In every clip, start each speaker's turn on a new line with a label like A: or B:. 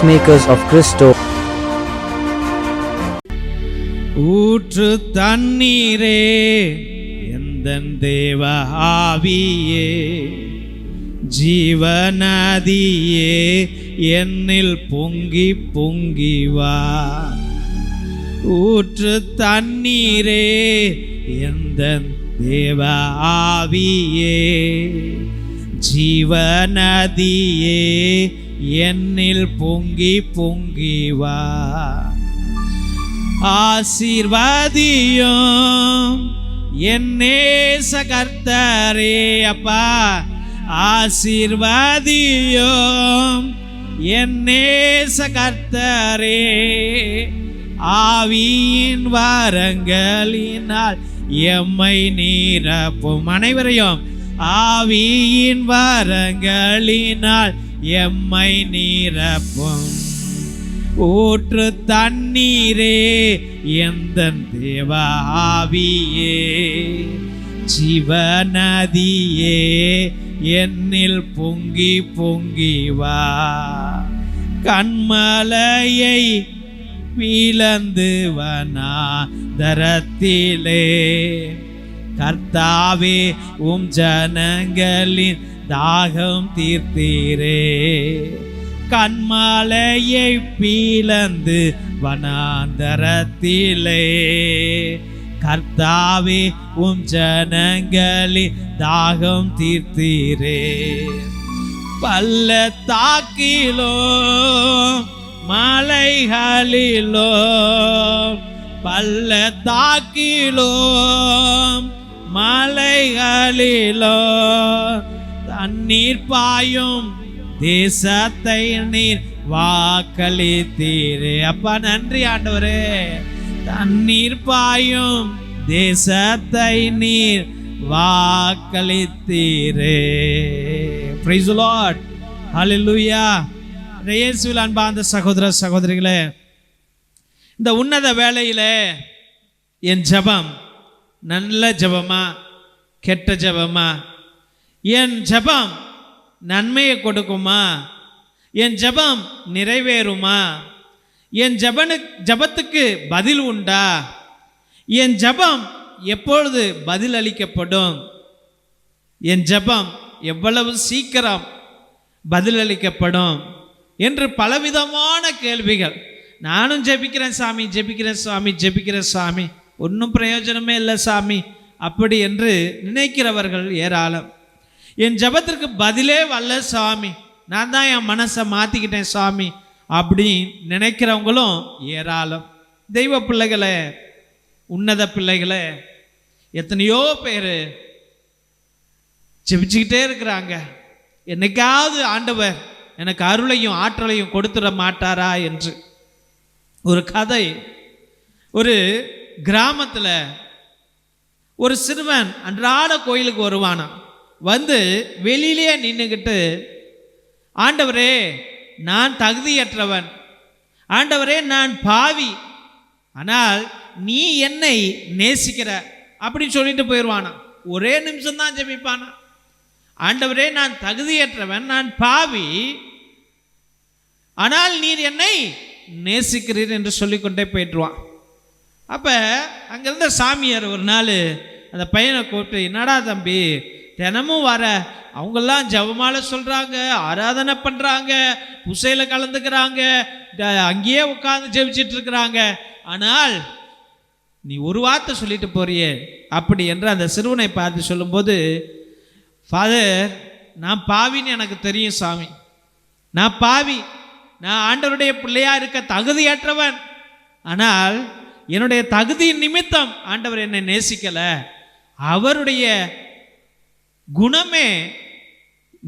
A: Peacemakers of Christo.
B: ஊற்று தண்ணீரே எந்தன் தேவ ஆவியே, ஜீவநதியே என்னில் பொங்கி பொங்கி வா. ஊற்று தண்ணீரே எந்தன் தேவ ஆவியே, ஜீவநதியே என்னில் பொங்கி பொங்கி வா. ஆசீர்வாதியும் என் நேச கர்த்தரே, அப்பா ஆசீர்வாதியும் என் நேச கர்த்தரே, ஆவியின் வரங்களினால் எம்மை நீரப்பும். அனைவரையும் ஆவியின் வரங்களினால் எம்மை நீரப்பும். ஊற்று தண்ணீரே எந்தன் தேவ ஆவியே, ஜீவநதியே என்னில் பொங்கி பொங்கி வா. கண்மலையை பிளந்து வனாந்தரத்திலே, கர்த்தாவே உம் ஜனங்களின் தாகம் தீர்த்தீரே. கண்மலையை பிளந்து வனாந்தரத்திலே, கர்த்தாவே உம் ஜனங்களின் தாகம் தீர்த்தீரே. பள்ளத்தாக்கிலோ மலைகளிலோ, பள்ளத்தாக்கிலோ மலைகளிலோ, தண்ணீர் பாயும் தேசத்தை நீர் வாக்களித்தீரே. அப்பா நன்றி ஆண்டவரே. தண்ணீர் பாயும் தேசத்தை நீர் வாக்களித்தீரே. Praise the Lord. Hallelujah. இயேசுவில் அன்பார்ந்த சகோதர சகோதரிகளே, இந்த உன்னத வேளையிலே என் ஜெபம் நல்ல ஜெபமா கெட்ட ஜெபமா? என் ஜெபம் நன்மையை கொடுக்குமா? என் ஜெபம் நிறைவேறுமா? என் ஜெபத்துக்கு பதில் உண்டா? என் ஜெபம் எப்பொழுது பதில் அளிக்கப்படும்? என் ஜெபம் எவ்வளவு சீக்கிரம் பதிலளிக்கப்படும் என்று பலவிதமான கேள்விகள். நானும் ஜெபிக்கிறேன் சாமி, ஜெபிக்கிறேன் சாமி, ஜெபிக்கிறேன் சாமி, ஒன்றும் பிரயோஜனமே இல்லை சாமி அப்படி என்று நினைக்கிறவர்கள் ஏராளம். என் ஜெபத்திற்கு பதிலே வரல சாமி, நான் தான் என் மனசை மாற்றிக்கிட்டேன் சாமி அப்படின்னு நினைக்கிறவங்களும் ஏராளம். தெய்வ பிள்ளைகளே, உன்னத பிள்ளைகளே, எத்தனையோ பேர் ஜெபிச்சுக்கிட்டே இருக்கிறாங்க. என்னைக்காவது ஆண்டவர் எனக்கு அருளையும் ஆற்றலையும் கொடுத்துட மாட்டாரா என்று. ஒரு கதை, ஒரு கிராமத்தில் ஒரு சிறுவன் அன்றாட கோயிலுக்கு வருவானான். வந்து வெளியிலே நின்றுக்கிட்டு, ஆண்டவரே நான் தகுதியற்றவன், ஆண்டவரே நான் பாவி, ஆனால் நீ என்னை நேசிக்கிற அப்படின்னு சொல்லிட்டு போயிடுவானா. ஒரே நிமிஷம்தான் ஜெபிப்பானா. ஆண்டவரே நான் தகுதியற்றவன், நான் பாவி, ஆனால் நீர் என்னை நேசிக்கிறீர் என்று சொல்லிக்கொண்டே போயிட்டுருவான். அப்போ அங்கிருந்த சாமியார் ஒரு நாள் அந்த பையனை கூப்பிட்டு, என்னடா தம்பி தினமும் வர, அவங்கெல்லாம் ஜெபமாலை சொல்கிறாங்க, ஆராதனை பண்ணுறாங்க, பூசையில் கலந்துக்கிறாங்க, அங்கேயே உட்காந்து ஜெபிச்சிட்டு இருக்கிறாங்க, ஆனால் நீ ஒரு வார்த்தை சொல்லிட்டு போறியே அப்படி என்று அந்த சிறுவனை பார்த்து சொல்லும்போது, ஃபாதர் நான் பாவின்னு எனக்கு தெரியும் சாமி, நான் பாவி, நான் ஆண்டவருடைய பிள்ளையா இருக்க தகுதியற்றவன், ஆனால் என்னுடைய தகுதியின் நிமித்தம் ஆண்டவர் என்னை நேசிக்கலை, அவருடைய குணமே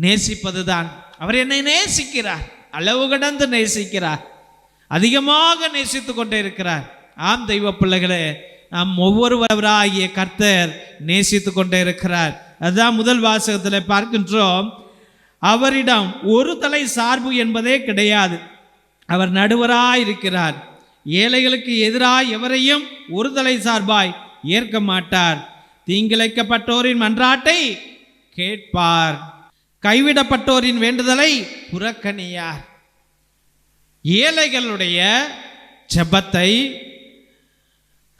B: நேசிப்பது தான், அவர் என்னை நேசிக்கிறார், அளவு கடந்து நேசிக்கிறார், அதிகமாக நேசித்து கொண்டே இருக்கிறார். ஆம் தெய்வ பிள்ளைகளே, நாம் ஒவ்வொருவராகிய கர்த்தர் நேசித்து கொண்டே இருக்கிறார். அதுதான் முதல் வாசகத்தில் பார்க்கின்றோம். அவரிடம் ஒரு தலை சார்பு என்பதே கிடையாது, அவர் நடுவராய் இருக்கிறார், ஏழைகளுக்கு எதிராக எவரையும் ஒரு தலை சார்பாய் ஏற்க மாட்டார், தீங்கிழைக்கப்பட்டோரின் மன்றாட்டை கேட்பார், கைவிடப்பட்டோரின் வேண்டுதலை புறக்கணியார். ஏழைகளுடைய ஜெபத்தை,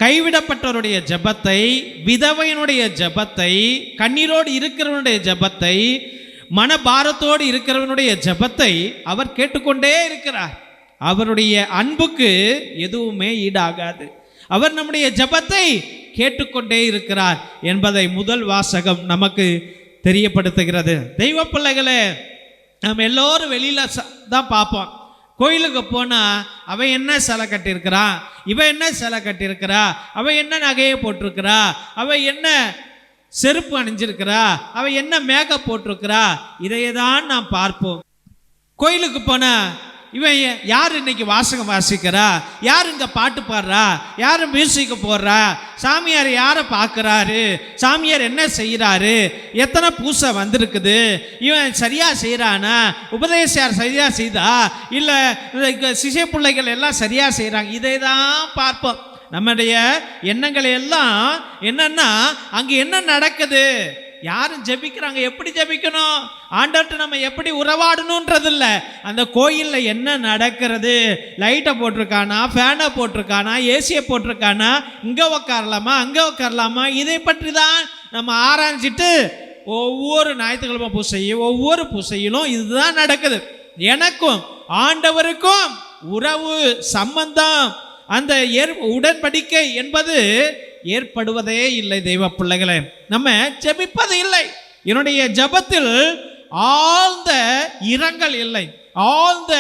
B: கைவிடப்பட்டவருடைய ஜெபத்தை, விதவையினுடைய ஜெபத்தை, கண்ணீரோடு இருக்கிறவனுடைய ஜெபத்தை, மனபாரத்தோடு இருக்கிறவனுடைய ஜெபத்தை அவர் கேட்டுக்கொண்டே இருக்கிறார். அவருடைய அன்புக்கு எதுவுமே ஈடாகாது. அவர் நம்முடைய ஜெபத்தை கேட்டுக்கொண்டே இருக்கிறார் என்பதை முதல் வாசகம் நமக்கு தெரியப்படுத்துகிறது. தெய்வ பிள்ளைகளே, நம்ம எல்லோரும் வெளியில தான் பார்ப்போம். கோயிலுக்கு போனா அவன் என்ன சிலை கட்டியிருக்கிறா, இவன் என்ன சிலை கட்டியிருக்கிறா, அவன் என்ன நகையை போட்டிருக்கிறா, அவன் என்ன செருப்பு அணிஞ்சிருக்கிறா, அவன் என்ன மேக்கப் போட்டிருக்கிறா, இதையே தான் நாம் பார்ப்போம். கோயிலுக்கு போனா இவன் யார் இன்னைக்கு வாசகம் வாசிக்கிறா, யார் இங்க பாட்டு பாடுறா, யார் மியூசிக் போடுறா, சாமியார் யாரை பார்க்குறாரு, சாமியார் என்ன செய்கிறாரு, எத்தனை பூசை வந்திருக்குது, இவன் சரியா செய்கிறானா, உபதேசியார் சரியா செய்தா, இல்லை சிசை பிள்ளைகள் எல்லாம் சரியா செய்கிறாங்க, இதை தான் பார்ப்போம். நம்முடைய எண்ணங்களை எல்லாம் என்னன்னா அங்கே என்ன நடக்குது, யாரும் ஜெபிக்கிறாங்க, எப்படி ஜெபிக்கணும், ஆண்டவர்கிட்ட நம்ம எப்படி உறவாடணுன்றது இல்லை, அந்த கோயிலில் என்ன நடக்கிறது, லைட்டை போட்டிருக்கானா, ஃபேனை போட்டிருக்கானா, ஏசியை போட்டிருக்கானா, இங்கே உட்காரலாமா அங்கே உட்காரலாமா, இதை பற்றி தான் நம்ம ஆராய்ச்சிட்டு ஒவ்வொரு ஞாயிற்றுக்கிழமை பூசையும் ஒவ்வொரு பூசையிலும் இதுதான் நடக்குது. எனக்கும் ஆண்டவருக்கும் உறவு சம்பந்தம், அந்த உடன்படிக்கை என்பது ஏற்படுவதே இல்லை. தெய்வ பிள்ளைகளே, நம்ம ஜெபிப்பது இல்லை. என்னுடைய ஜெபத்தில் ஆழ்ந்த இரங்கல் இல்லை, ஆழ்ந்த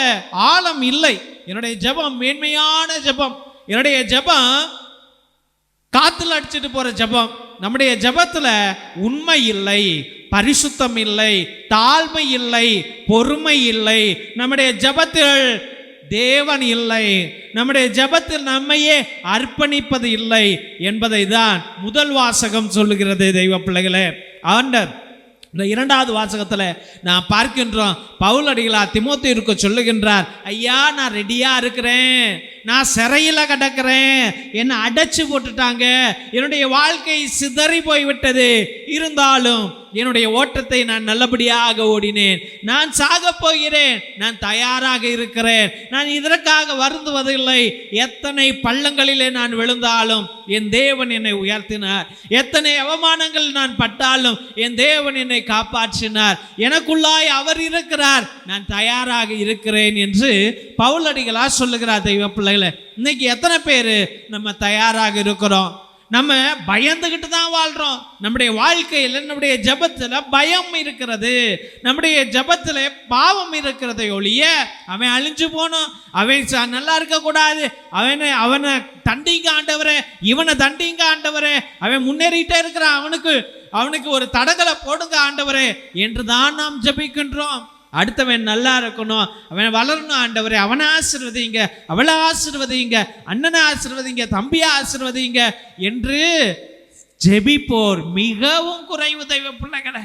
B: ஆழம் இல்லை. என்னுடைய ஜெபம் மேன்மையான ஜெபம். என்னுடைய ஜெபம் காத்துல அடிச்சுட்டு போற ஜெபம். நம்முடைய ஜெபத்துல உண்மை இல்லை, பரிசுத்தம் இல்லை, தாழ்மை இல்லை, பொறுமை இல்லை. நம்முடைய ஜெபத்தில் தேவன் இல்லை, நம்முடைய ஜெபத்தில் நம்மையே அர்ப்பணிப்பது இல்லை என்பதை தான் முதல் வாசகம் சொல்லுகிறது. தெய்வ பிள்ளைகளே, ஆண்டவர் இந்த இரண்டாவது வாசகத்தில் நான் பார்க்கின்றோம், பவுல் அடிகளார் தீமோத்தேயுவுக்கு சொல்லுகின்றார், ஐயா நான் ரெடியா இருக்கிறேன், நான் சிறையில் கிடக்கிறேன், என்னை அடைச்சு போட்டுட்டாங்க, என்னுடைய வாழ்க்கை சிதறி போய்விட்டது, இருந்தாலும் என்னுடைய ஓட்டத்தை நான் நல்லபடியாக ஓடினேன், நான் சாக போகிறேன், நான் தயாராக இருக்கிறேன், நான் இதற்காக வருந்துவதில்லை. எத்தனை பள்ளங்களிலே நான் விழுந்தாலும் என் தேவன் என்னை உயர்த்தினார், எத்தனை அவமானங்கள் நான் பட்டாலும் என் தேவன் என்னை காப்பாற்றினார், எனக்குள்ளாய் அவர் இருக்கிறார், நான் தயாராக இருக்கிறேன் என்று பவுல் அடிகளார் சொல்லுகிறார். தெய்வ பிள்ளைகளை, இன்னைக்கு எத்தனை பேர் நம்ம தயாராக இருக்கிறோம்? நம்ம பயந்துகிட்டு தான் வாழ்றோம். நம்முடைய வாழ்க்கையில் நம்முடைய ஜெபத்தில் பயம் இருக்கிறது, நம்முடைய ஜெபத்தில் பாவம் இருக்கிறதை ஒழிய அவன் அழிஞ்சு போகணும், அவன் நல்லா இருக்கக்கூடாது, அவனை தண்டிங்க ஆண்டவரே, இவனை தண்டிங்க ஆண்டவரே, அவன் முன்னேறிட்டே இருக்கிறான், அவனுக்கு ஒரு தடங்களை போடுங்க ஆண்டவரே என்று தான் நாம் ஜெபிக்கின்றோம். அடுத்தவன் நல்லா இருக்கணும், அவன் வளரணும் ஆண்டவரே, அவனை ஆசீர்வதிங்க, அவளை ஆசீர்வதிங்க, அண்ணனை ஆசீர்வதிங்க, தம்பியை ஆசீர்வதிங்க என்று ஜெபிப்போர் மிகவும் குறைவு. தெய்வ பிள்ளைகளே,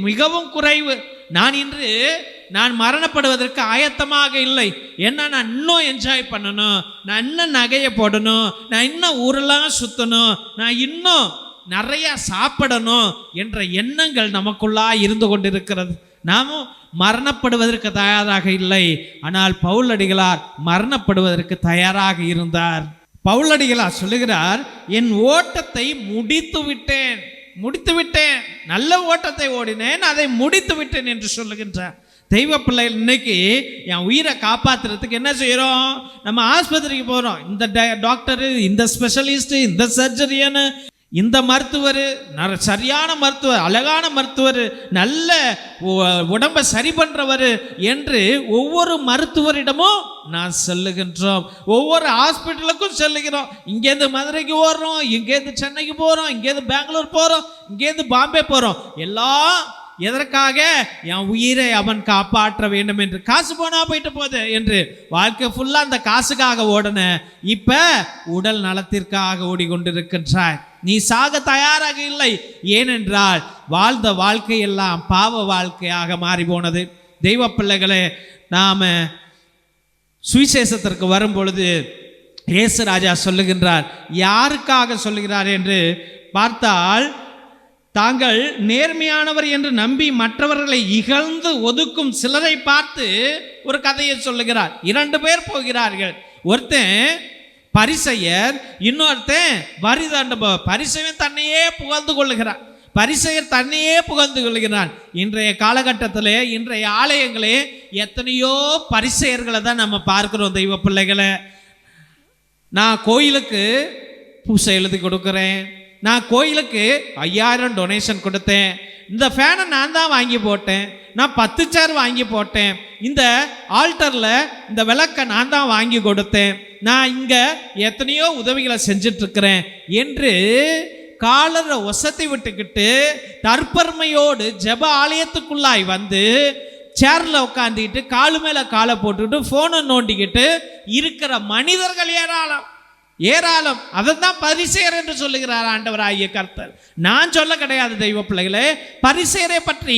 B: மிகவும் குறைவு. நான் மரணப்படுவதற்கு ஆயத்தமாக இல்லை. ஏன்னா நான் இன்னும் என்ஜாய் பண்ணணும், நான் இன்னும் நகையை போடணும், நான் இன்னும் ஊரெல்லாம் சுற்றணும், நான் இன்னும் நிறைய சாப்பிடணும் என்ற எண்ணங்கள் நமக்குள்ளா இருந்து கொண்டிருக்கிறது. நாமும் மரணப்படுவதற்கு தயாராக இல்லை. ஆனால் பவுல் அடிகளார் மரணப்படுவதற்கு தயாராக இருந்தார். பவுல் அடிகளார் சொல்லுகிறார், என் ஓட்டத்தை முடித்து விட்டேன், நல்ல ஓட்டத்தை ஓடினேன், அதை முடித்து விட்டேன் என்று சொல்லுகின்றார். தெய்வ பிள்ளைகள், இன்னைக்கு என் உயிரை காப்பாற்றுறதுக்கு என்ன செய்கிறோம்? நம்ம ஆஸ்பத்திரிக்கு போகிறோம், இந்த டாக்டரு, இந்த ஸ்பெஷலிஸ்ட், இந்த சர்ஜரியன்னு, இந்த மருத்துவர் சரியான மருத்துவர், அழகான மருத்துவர், நல்ல உடம்பை சரி பண்ணுறவர் என்று ஒவ்வொரு மருத்துவரிடமும் நான் சொல்லுகின்றோம், ஒவ்வொரு ஹாஸ்பிட்டலுக்கும் சொல்லுகிறோம். இங்கேருந்து மதுரைக்கு ஓடுறோம், இங்கேருந்து சென்னைக்கு போகிறோம், இங்கேருந்து பெங்களூர் போகிறோம், இங்கேருந்து பாம்பே போகிறோம். எல்லாம் எதற்காக? என் உயிரை அவன் காப்பாற்ற வேண்டும் என்று. காசு போனா போயிட்டு போகுது என்று வாழ்க்கை ஃபுல்லாக அந்த காசுக்காக ஓடன, இப்போ உடல் நலத்திற்காக ஓடிக்கொண்டிருக்கின்றாய். நீ சாக தயாராக இல்லை. ஏனென்றால் வாழ்ந்த வாழ்க்கையெல்லாம் பாவ வாழ்க்கையாக மாறி போனது. தெய்வ பிள்ளைகளே, நாம் சுவிசேஷத்திற்கு வரும் பொழுது இயேசு ராஜா சொல்லுகின்றார். யாருக்காக சொல்லுகிறார் என்று பார்த்தால், தாங்கள் நேர்மையானவர் என்று நம்பி மற்றவர்களை இகழ்ந்து ஒதுக்கும் சிலரை பார்த்து ஒரு கதையை சொல்லுகிறார். 2 பேர் போகிறார்கள். ஒருத்தன் பரிசேயர், இன்னொருத்தன் வரி தண்டுபவர். பரிசேயன் தன்னையே புகழ்ந்து கொள்ளுகிறார், பரிசேயர் தன்னையே புகழ்ந்து கொள்கிறான். இன்றைய காலகட்டத்திலே, இன்றைய ஆலயங்களே எத்தனையோ பரிசேயர்களை தான் நம்ம பார்க்கிறோம். தெய்வ பிள்ளைகளை, நான் கோயிலுக்கு பூசை எழுதி கொடுக்குறேன், நான் கோயிலுக்கு 5000 டொனேஷன் கொடுத்தேன், இந்த ஃபேனை நான் தான் வாங்கி போட்டேன், நான் 10 சேர் வாங்கி போட்டேன், இந்த ஆல்டரில் இந்த விளக்கை நான் தான் வாங்கி கொடுத்தேன், நான் இங்கே எத்தனையோ உதவிகளை செஞ்சிட்ருக்கிறேன் என்று காலரை ஒசத்தை விட்டுக்கிட்டு தற்பெருமையோடு ஜெப ஆலயத்துக்குள்ளாய் வந்து சேரில் உட்காந்துக்கிட்டு காலு மேலே காலை போட்டுக்கிட்டு ஃபோனை நோண்டிக்கிட்டு இருக்கிற மனிதர்கள் ஏராளம் ஏராளம். அதைத்தான் பரிசேயர் என்று சொல்லுகிறார் ஆண்டவராகிய கர்த்தர். நான் சொல்ல கிடையாது தெய்வ பிள்ளைகளே. பரிசேயரை பற்றி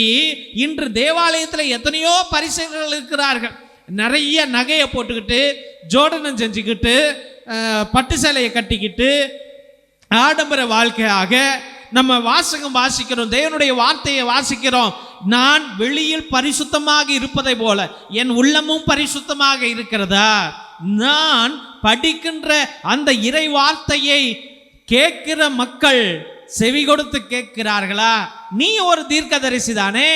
B: இன்று தேவாலயத்தில் எத்தனையோ பரிசேயர்கள் இருக்கிறார்கள். நிறைய நகையை போட்டுக்கிட்டு, ஜோடனம் செஞ்சுக்கிட்டு, பட்டு சேலையை கட்டிக்கிட்டு, ஆடம்பர வாழ்க்கையாக நம்ம வாசிக்கிறோம், தேவனுடைய வார்த்தையை வாசிக்கிறோம். நான் வெளியில் பரிசுத்தமாக இருப்பதை போல என் உள்ளமும் பரிசுத்தமாக இருக்கிறதா? நான் படிக்கின்ற அந்த இறை வார்த்தையை கேட்கிற மக்கள் செவி கொடுத்து கேட்கிறார்களா? நீ ஒரு தீர்க்கதரிசி தானே,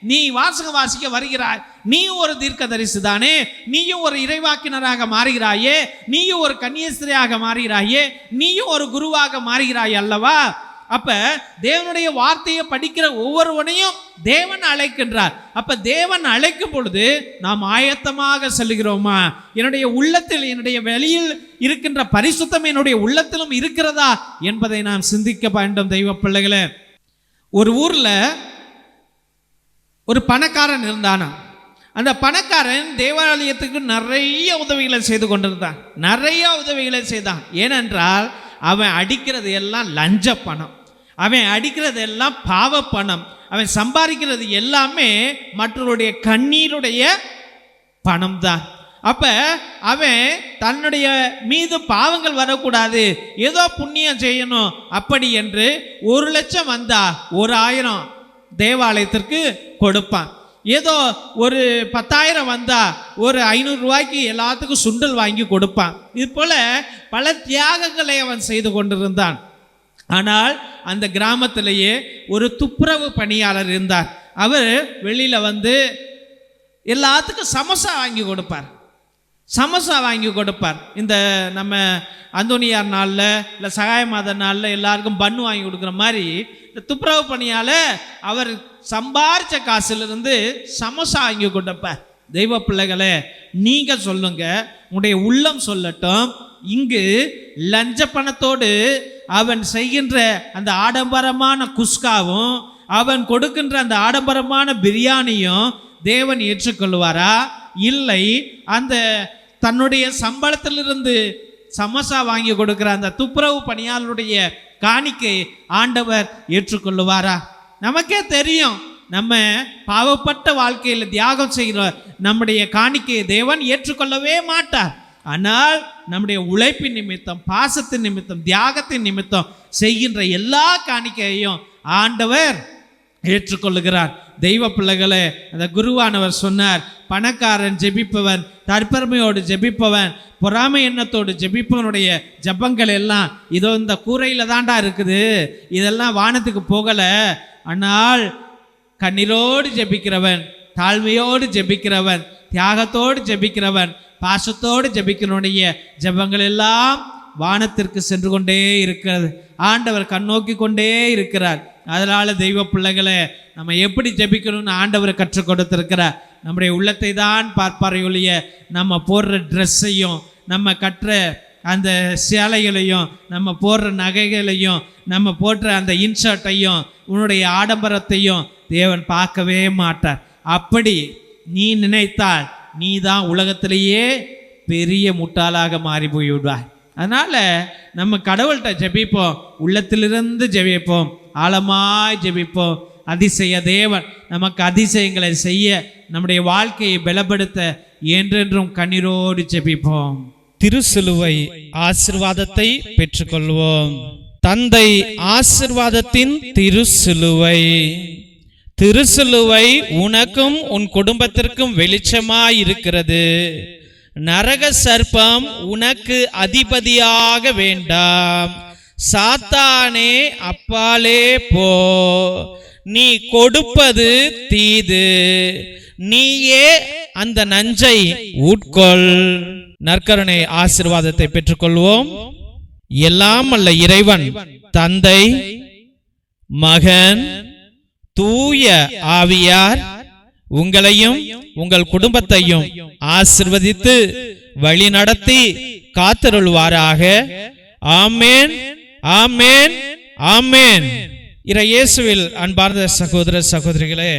B: நீ வாசிக்க வருகிறாய், நீ ஒரு தீர்க்கதரிசி தானே, நீயும் ஒரு இறைவாக்கினராக மாறுகிறாயே, நீயும் ஒரு கன்னியஸ்திரியாக மாறுகிறாயே, நீயும் ஒரு குருவாக மாறுகிறாய் அல்லவா? அப்ப தேவனுடைய வார்த்தையை படிக்கிற ஒவ்வொருவனையும் தேவன் அழைக்கின்றார். அப்ப தேவன் அழைக்கும் பொழுது நாம் ஆயத்தமாக செல்கிறோமா? என்னுடைய உள்ளத்தில், என்னுடைய வெளியில் இருக்கின்ற பரிசுத்தம் என்னுடைய உள்ளத்திலும் இருக்கிறதா என்பதை நாம் சிந்திக்க வேண்டும். தெய்வ பிள்ளைகளே, ஒரு ஊர்ல ஒரு பணக்காரன் இருந்தானா. அந்த பணக்காரன் தேவாலயத்துக்கு நிறைய உதவிகளை செய்து கொண்டிருந்தான், நிறைய உதவிகளை செய்தான். ஏனென்றால் அவன் அடிக்கிறது எல்லாம் லஞ்ச பணம், அவன் அடிக்கிறது எல்லாம் பாவ பணம், அவன் சம்பாதிக்கிறது எல்லாமே மற்றவருடைய கண்ணீருடைய பணம் தான். அப்ப அவன் தன்னுடைய மீது பாவங்கள் வரக்கூடாது, ஏதோ புண்ணியம் செய்யணும் அப்படி என்று 1 லட்சம் வந்தா 1000 தேவாலயத்திற்கு கொடுப்பான். ஏதோ ஒரு 10,000 வந்தா ஒரு 500 ரூபாய்க்கு எல்லாத்துக்கும் சுண்டல் வாங்கி கொடுப்பான். இது போல பல தியாகங்களை அவன் செய்து கொண்டிருந்தான். ஆனால் அந்த கிராமத்திலேயே ஒரு துப்புரவு பணியாளர் இருந்தார். அவர் வெளியில வந்து எல்லாத்துக்கும் சமோசா வாங்கி கொடுப்பார், சமோசா வாங்கி கொடுப்பார். இந்த நம்ம அந்தோனியார் நாளில் இல்லை சகாய மாத நாளில் எல்லாருக்கும் பன்னு வாங்கி கொடுக்குற மாதிரி இந்த துப்புரவு பணியால் அவர் சம்பாரிச்ச காசிலிருந்து சமோசா வாங்கி கொடுப்பார். தெய்வ பிள்ளைகளே, நீங்க சொல்லுங்க, உங்களுடைய உள்ளம் சொல்லட்டும். இங்கு லஞ்ச பணத்தோடு அவன் செய்கின்ற அந்த ஆடம்பரமான குஸ்காவும் அவன் கொடுக்கின்ற அந்த ஆடம்பரமான பிரியாணியும் தேவன் ஏற்றுக்கொள்வாரா? இல்லை, அந்த தன்னுடைய சம்பளத்திலிருந்து சமோசா வாங்கி கொடுக்கிற அந்த துப்புரவு பணியாளருடைய காணிக்கை ஆண்டவர் ஏற்றுக்கொள்ளுவாரா? நமக்கே தெரியும், நம்ம பாவப்பட்ட வாழ்க்கையில் தியாகம் செய்கிற நம்முடைய காணிக்கையை தேவன் ஏற்றுக்கொள்ளவே மாட்டார். ஆனால் நம்முடைய உழைப்பின் நிமித்தம், பாசத்தின் நிமித்தம், தியாகத்தின் நிமித்தம் செய்கின்ற எல்லா காணிக்கையையும் ஆண்டவர் ஏற்றுக்கொள்ளுகிறார். தெய்வ பிள்ளைகளே, அந்த குருவானவர் சொன்னார், பணக்காரன் ஜெபிப்பவன், தற்பெருமையோடு ஜெபிப்பவன், பொறாமை எண்ணத்தோடு ஜெபிப்பவனுடைய ஜபங்கள் எல்லாம் இதோ இந்த கூரையில் தாண்டா இருக்குது, இதெல்லாம் வானத்துக்கு போகலை. ஆனால் கண்ணீரோடு ஜெபிக்கிறவன், தாழ்மையோடு ஜெபிக்கிறவன், தியாகத்தோடு ஜெபிக்கிறவன், பாசத்தோடு ஜெபிக்கிறவனுடைய ஜபங்கள் எல்லாம் வானத்திற்கு சென்று கொண்டே இருக்கிறது. ஆண்டவர் கண்ணோக்கி கொண்டே இருக்கிறார். அதனால தெய்வ பிள்ளைகளை, நம்ம எப்படி ஜெபிக்கணும்னு ஆண்டவர் கற்றுக் கொடுத்திருக்கிறார். நம்முடைய உள்ளத்தை தான் பார்ப்பாரை ஒழிய நம்ம போடுற ட்ரெஸ்ஸையும், நம்ம கட்டுற அந்த சேலைகளையும், நம்ம போடுற நகைகளையும், நம்ம போடுற அந்த இன்ஷர்ட்டையும், உன்னுடைய ஆடம்பரத்தையும் தேவன் பார்க்கவே மாட்டார். அப்படி நீ நினைத்தால் நீ தான் உலகத்திலேயே பெரிய முட்டாளாக மாறி போய்விடுவாய். அதனால் நம்ம கடவுள்கிட்ட ஜெபிப்போம், உள்ளத்திலிருந்து ஜெபிப்போம், ஆழமாய் ஜெபிப்போம். அதிசய தேவன் நமக்கு அதிசயங்களை செய்ய, நம்முடைய வாழ்க்கையை பலப்படுத்த என்றென்றும் கண்ணீரோடு ஜெபிப்போம்.
A: திருசிலுவை ஆசீர்வாதத்தை பெற்றுக்கொள்வோம்.
B: தந்தை ஆசீர்வாதத்தின் திருசிலுவை. திருசிலுவை உனக்கும் உன் குடும்பத்திற்கும் வெளிச்சமாயிருக்கிறது. நரக சர்ப்பம் உனக்கு அதிபதியாக வேண்டாம். சாத்தானே அப்பாலே போ. நீ கொடுப்பது தீது, நீயே அந்த நஞ்சை உட்கொள். நற்கருணை ஆசீர்வாதத்தை பெற்றுக்கொள்வோம். எல்லாம் அல்ல இறைவன் தந்தை, மகன், தூய ஆவியார் உங்களையும் உங்கள் குடும்பத்தையும் ஆசீர்வதித்து வழி நடத்தி காத்தருள்வாராக. ஆமேன், ஆமேன், ஆமேன். இயேசுவில் அன்பார்ந்த சகோதர சகோதரிகளே,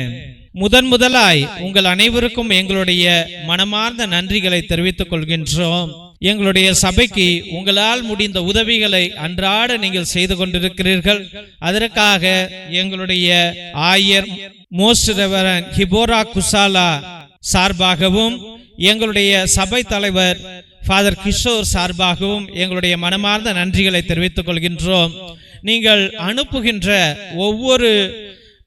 B: முதலாய் உங்கள் அனைவருக்கும் எங்களுடைய மனமார்ந்த நன்றிகளை தெரிவித்துக் கொள்கின்றோம். எங்களுடைய சபைக்கு உங்களால் முடிந்த உதவிகளை அன்றாட நீங்கள் செய்து கொண்டிருக்கிறீர்கள். அதற்காக எங்களுடைய ஆயர் மோஸ்ட் ரெவரண்ட் ஹிபோரா குசாலா சார்பாகவும் எங்களுடைய சபை தலைவர் ஃபாதர் கிஷோர் சார்பாகவும் எங்களுடைய மனமார்ந்த நன்றிகளை தெரிவித்துக் கொள்கின்றோம். நீங்கள் அனுப்புகின்ற ஒவ்வொரு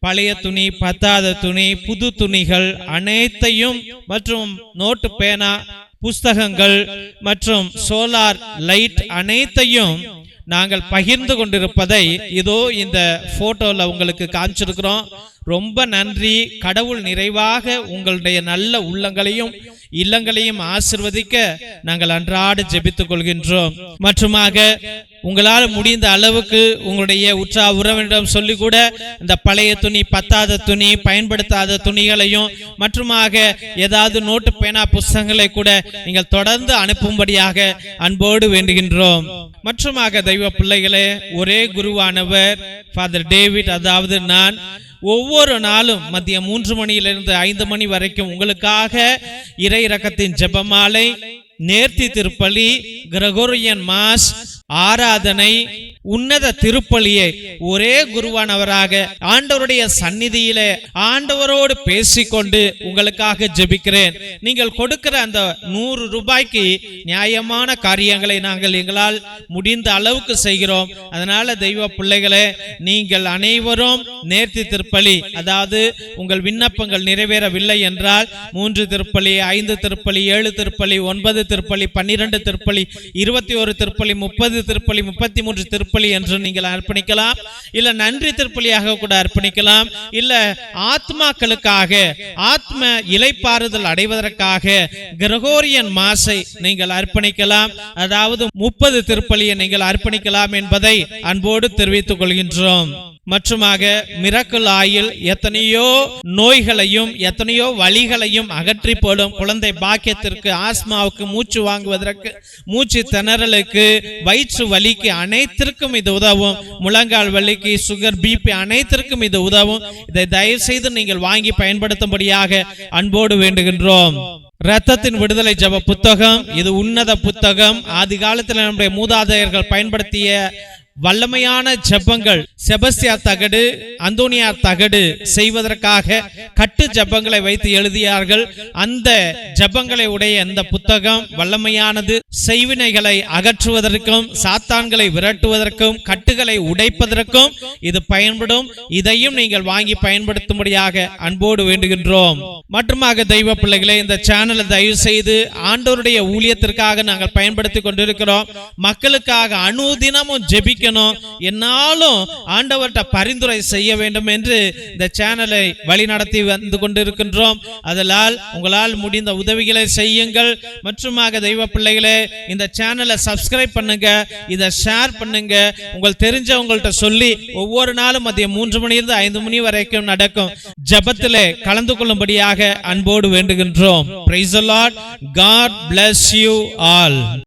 B: பழைய துணி, பத்தாத துணி, புது துணிகள் அனைத்தையும் மற்றும் நோட்டு, பேனா, புஸ்தகங்கள் மற்றும் சோலார் லைட் அனைத்தையும் நாங்கள் பகிர்ந்து கொண்டிருப்பதை இதோ இந்த போட்டோல உங்களுக்கு காமிச்சிருக்கிறோம். ரொம்ப நன்றி. கடவுள் நிறைவாக உங்களுடைய நல்ல உள்ளங்களையும் இல்லங்களையும் ஆசிர்வதிக்க நாங்கள் அன்றாட ஜெபித்துக் கொள்கின்றோம். மற்றுமாக உங்களால் முடிந்த அளவுக்கு உங்களுடைய உற்றா உறவினரிடம் சொல்லி கூட இந்த பழைய துணி, பத்தாத துணி, பயன்படுத்தாத துணிகளையும் மற்றுமாக ஏதாவது நோட்டு, பேனா, புஸ்தகங்களை கூட நீங்கள் தொடர்ந்து அனுப்பும்படியாக அன்போடு வேண்டுகின்றோம். மற்றுமாக தெய்வ பிள்ளைகளே, ஒரே குருவானவர் ஃபாதர் டேவிட், அதாவது நான் ஒவ்வொரு நாளும் மதியம் 3 மணியிலிருந்து 5 மணி வரைக்கும் உங்களுக்காக இறை இரக்கத்தின் ஜெபமாலை, நேர்த்தி திருப்பலி, கிரகோரியன் மாஸ், ஆராதனை, உன்னத திருப்பலியை ஒரே குருவானவராக ஆண்டவருடைய சந்நிதியிலே ஆண்டவரோடு பேசிக்கொண்டு உங்களுக்காக ஜெபிக்கிறேன். நீங்கள் கொடுக்கிற அந்த 100 ரூபாய்க்கு நியாயமான காரியங்களை நாங்கள் எங்களால் முடிந்த அளவுக்கு செய்கிறோம். அதனால தெய்வ பிள்ளைகளே, நீங்கள் அனைவரும் நேர்த்தி திருப்பலி, அதாவது உங்கள் விண்ணப்பங்கள் நிறைவேறவில்லை என்றால் 3 திருப்பலி, 5 திருப்பலி, 7 திருப்பலி, 9 திருப்பலி, 12 திருப்பலி, 21 திருப்பலி, 30 திருப்பலி, 33 திருப்பலி என்று நீங்கள் அர்ப்பணிக்கலாம். இல்ல நன்றி திருப்பலியாக கூட அர்ப்பணிக்கலாம். இல்ல ஆத்மாக்களுக்காக, ஆத்ம இளைப்பாறுதல் அடைவதற்காக கிரகோரியன் மாஸை நீங்கள் அர்ப்பணிக்கலாம். அதாவது 30 திருப்பலியை நீங்கள் அர்ப்பணிக்கலாம் என்பதை அன்போடு தெரிவித்துக் கொள்கின்றோம். மற்றுமாக மிரக்கல் ஆயில் எத்தனையோ நோய்களையும் எத்தனையோ வலிகளையும் அகற்றி போடும் குழந்தை பாக்கியத்திற்கு, ஆஸ்மாவுக்கு, மூச்சு வாங்குவதற்கு, மூச்சு திணறலுக்கு, வயிற்று வலிக்கு அனைத்திற்கும் இது உதவும். முழங்கால் வலிக்கு, சுகர், பிபி அனைத்திற்கும் இது உதவும். இதை தயவு செய்து நீங்கள் வாங்கி பயன்படுத்தும்படியாக அன்போடு வேண்டுகின்றோம். இரத்தத்தின் விடுதலை ஜெப புத்தகம், இது உன்னத புத்தகம். ஆதி காலத்தில் நம்முடைய மூதாதையர்கள் பயன்படுத்திய வல்லமையான ஜெபங்கள், செபஸ்தியார் தகடு, அந்தோனியார் தகடு செய்வதற்காக கட்டு ஜெபங்களை வைத்து எழுதியார்கள். அந்த ஜெபங்களை உடைய இந்த புத்தகம் வல்லமையானது. செய்வினைகளை அகற்றுவதற்கும், சாத்தான்களை விரட்டுவதற்கும், கட்டுகளை உடைப்பதற்கும் இது பயன்படும். இதையும் நீங்கள் வாங்கி பயன்படுத்தும்படியாக அன்போடு வேண்டுகின்றோம். மற்றுமாக தெய்வ பிள்ளைகளே, இந்த சேனலை தயவு செய்து ஆண்டவருடைய ஊழியத்திற்காக நாங்கள் பயன்படுத்தி கொண்டிருக்கிறோம். மக்களுக்காக அனுதினமும் ஜெபிக்க, என்னாலும் ஆண்டவர்கிட்ட பரிந்துரை செய்ய வேண்டும் என்று இந்த சேனலை வழி நடத்தி வந்து கொண்டிருக்கின்றோம். அதனால் உங்களால் முடிந்த உதவிகளை செய்யுங்கள். மற்றுமாக தெய்வ பிள்ளைகளே, இந்த சேனலை சப்ஸ்கிரைப் பண்ணுங்க, இதை ஷேர் பண்ணுங்க. உங்கள் தெரிஞ்சவங்கள்ட்ட சொல்லி ஒவ்வொரு நாளும் மதியம் 3 மணியிலிருந்து 5 மணி வரைக்கும் நடக்கும் ஜெபத்திலே கலந்து கொள்ளும்படியாக அன்போடு வேண்டுகின்றோம். Praise the Lord. God bless you all.